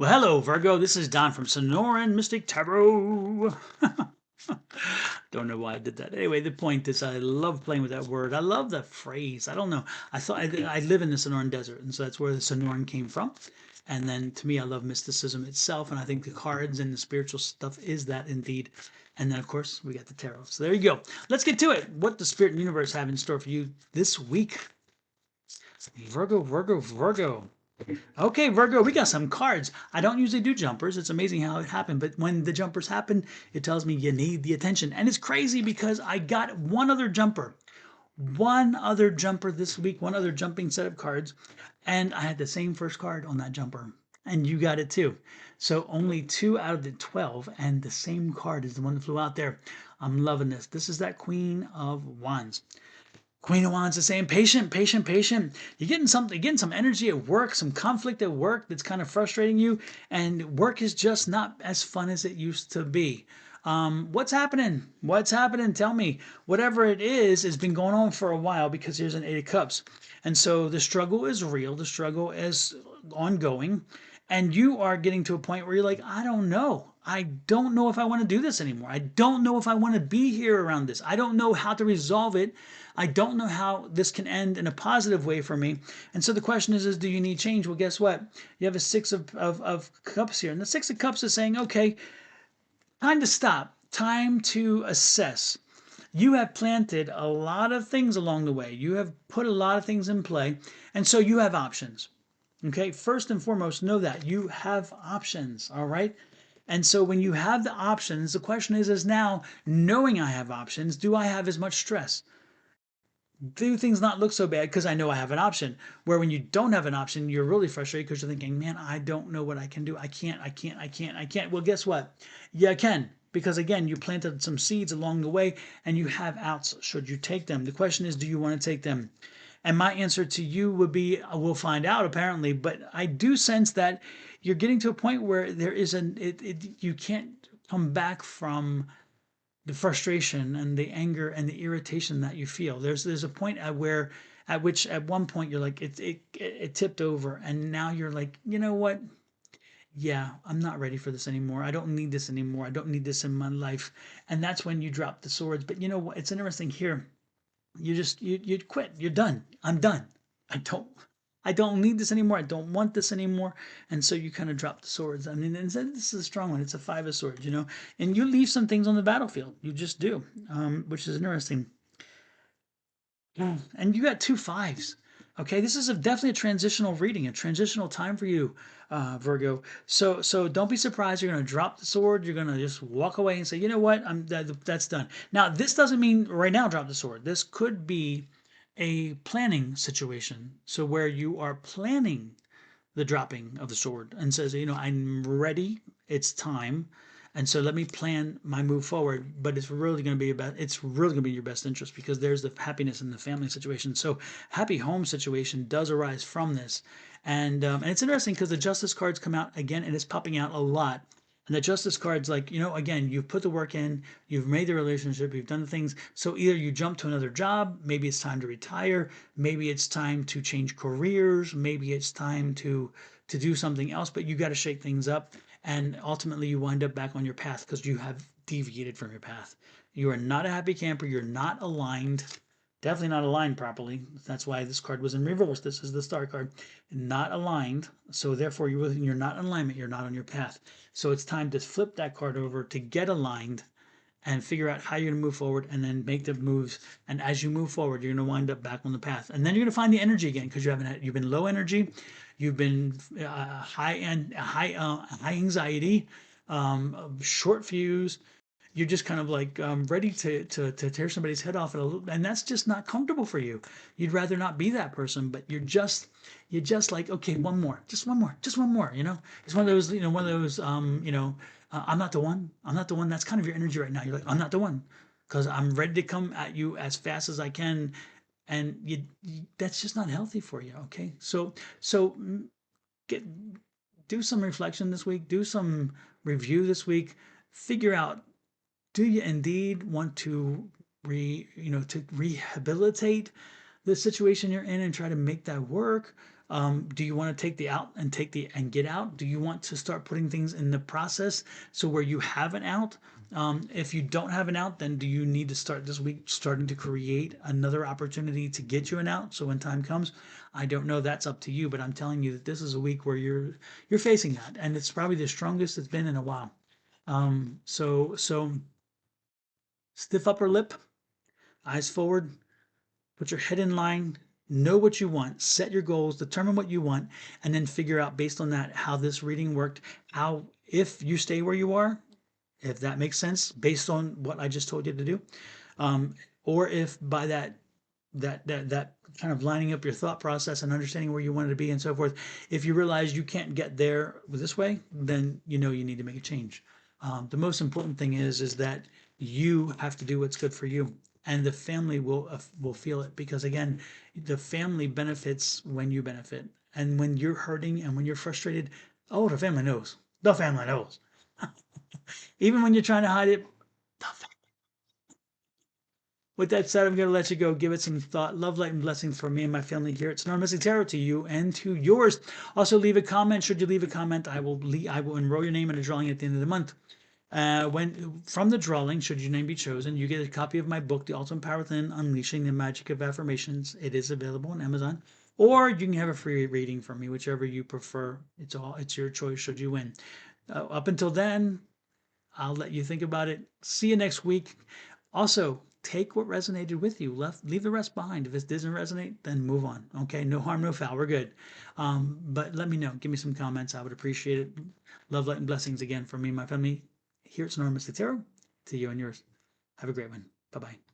Well, hello, Virgo. This is Don from Sonoran Mystic Tarot. Don't know why I did that. Anyway, the point is, I love playing with that word. I love that phrase. I don't know. I live in the Sonoran Desert, and so that's where the Sonoran came from. And then to me, I love mysticism itself, and I think the cards and the spiritual stuff is that indeed. And then, of course, we got the tarot. So there you go. Let's get to it. What does Spirit and Universe have in store for you this week? Virgo, Virgo, Virgo. Okay, Virgo, we got some cards. I don't usually do jumpers. It's amazing how it happened. But when the jumpers happen, it tells me you need the attention. And it's crazy because I got one other jumper. One other jumper this week, one other jumping set of cards. And I had the same first card on that jumper. And you got it too. So only 2 out of the 12. And the same card is the one that flew out there. I'm loving this. This is that Queen of Wands. Queen of Wands is saying, patient, patient, patient. You're getting some energy at work, some conflict at work that's kind of frustrating you, and work is just not as fun as it used to be. What's happening? What's happening? Tell me. Whatever it is has been going on for a while because here's an Eight of Cups. And so the struggle is real. The struggle is ongoing. And you are getting to a point where you're like, I don't know. I don't know if I want to do this anymore. I don't know if I want to be here around this. I don't know how to resolve it. I don't know how this can end in a positive way for me. And so the question is do you need change? Well, guess what? You have a Six of Cups here. And the Six of Cups is saying, okay, time to stop. Time to assess. You have planted a lot of things along the way. You have put a lot of things in play. And so you have options. Okay, first and foremost, know that you have options, all right? And so when you have the options, the question is now, knowing I have options, do I have as much stress? Do things not look so bad because I know I have an option? Where when you don't have an option, you're really frustrated because you're thinking, man, I don't know what I can do. I can't. Well, guess what? Yeah, I can. Because again, you planted some seeds along the way and you have outs should you take them. The question is, do you want to take them? And my answer to you would be, we'll find out apparently, but I do sense that you're getting to a point where there is you can't come back from the frustration and the anger and the irritation that you feel. There's a point at which at one point you're like it tipped over and now you're like, you know what? Yeah, I'm not ready for this anymore. I don't need this anymore. I don't need this in my life. And that's when you drop the swords. But you know what? It's interesting here. You quit. You're done. I'm done. I don't I don't need this anymore. I don't want this anymore. And so you kind of drop the swords. I mean, and this is a strong one. It's a Five of Swords, and you leave some things on the battlefield. You just do, which is interesting. And you got two fives. Okay, this is definitely a transitional reading, a transitional time for you, Virgo. So don't be surprised. You're going to drop the sword. You're going to just walk away and say, you know what, that's done. Now, this doesn't mean right now drop the sword. This could be a planning situation. So where you are planning the dropping of the sword and says, I'm ready. It's time. And so let me plan my move forward, but it's really going to be your best interest because there's the happiness in the family situation. So happy home situation does arise from this. And it's interesting because the justice cards come out again and it's popping out a lot. And the justice card's like, again, you've put the work in, you've made the relationship, you've done the things. So either you jump to another job, maybe it's time to retire, maybe it's time to change careers, maybe it's time to do something else, but you got to shake things up. And ultimately you wind up back on your path because you have deviated from your path. You are not a happy camper. You're not aligned. Definitely not aligned properly. That's why this card was in reverse. This is the star card. Not aligned. So therefore, you're not in alignment. You're not on your path. So it's time to flip that card over to get aligned and figure out how you're going to move forward and then make the moves. And as you move forward, you're going to wind up back on the path. And then you're going to find the energy again because you've been low energy. You've been high anxiety, short fuse. You're just kind of like ready to tear somebody's head off, and that's just not comfortable for you. You'd rather not be that person, but you're just like, okay, one more, just one more, just one more. It's one of those, I'm not the one. I'm not the one. That's kind of your energy right now. You're like, I'm not the one, because I'm ready to come at you as fast as I can, and that's just not healthy for you. Okay, so get do some reflection this week. Do some review this week. Figure out, do you indeed want to to rehabilitate the situation you're in and try to make that work? Do you want to take the out and get out? Do you want to start putting things in the process so where you have an out? If you don't have an out, then do you need to start this week starting to create another opportunity to get you an out? So when time comes, I don't know. That's up to you. But I'm telling you that this is a week where you're facing that, and it's probably the strongest it's been in a while. So stiff upper lip, eyes forward, put your head in line, know what you want, set your goals, determine what you want, and then figure out based on that how this reading worked, how if you stay where you are, if that makes sense, based on what I just told you to do, um, or if by that kind of lining up your thought process and understanding where you wanted to be and so forth, if you realize you can't get there this way, then you know you need to make a change. The most important thing is that you have to do what's good for you, and the family will feel it, because again, the family benefits when you benefit, and when you're hurting and when you're frustrated, oh, the family knows. The family knows. Even when you're trying to hide it, the with that said, I'm going to let you go. Give it some thought. Love, light, and blessings for me and my family here. It's Norma Tarot to you and to yours. Also, leave a comment. Should you leave a comment, I will enroll your name in a drawing at the end of the month. When from the drawing, should your name be chosen, you get a copy of my book, The Ultimate Power Within: Unleashing the Magic of Affirmations. It is available on Amazon, or you can have a free reading from me, whichever you prefer. It's your choice. Should you win? Up until then, I'll let you think about it. See you next week. Also, take what resonated with you. Leave the rest behind. If it doesn't resonate, then move on. Okay, no harm, no foul. We're good. But let me know. Give me some comments. I would appreciate it. Love, light, and blessings again from me and my family. Here it's Norma Tarot. To you and yours. Have a great one. Bye bye.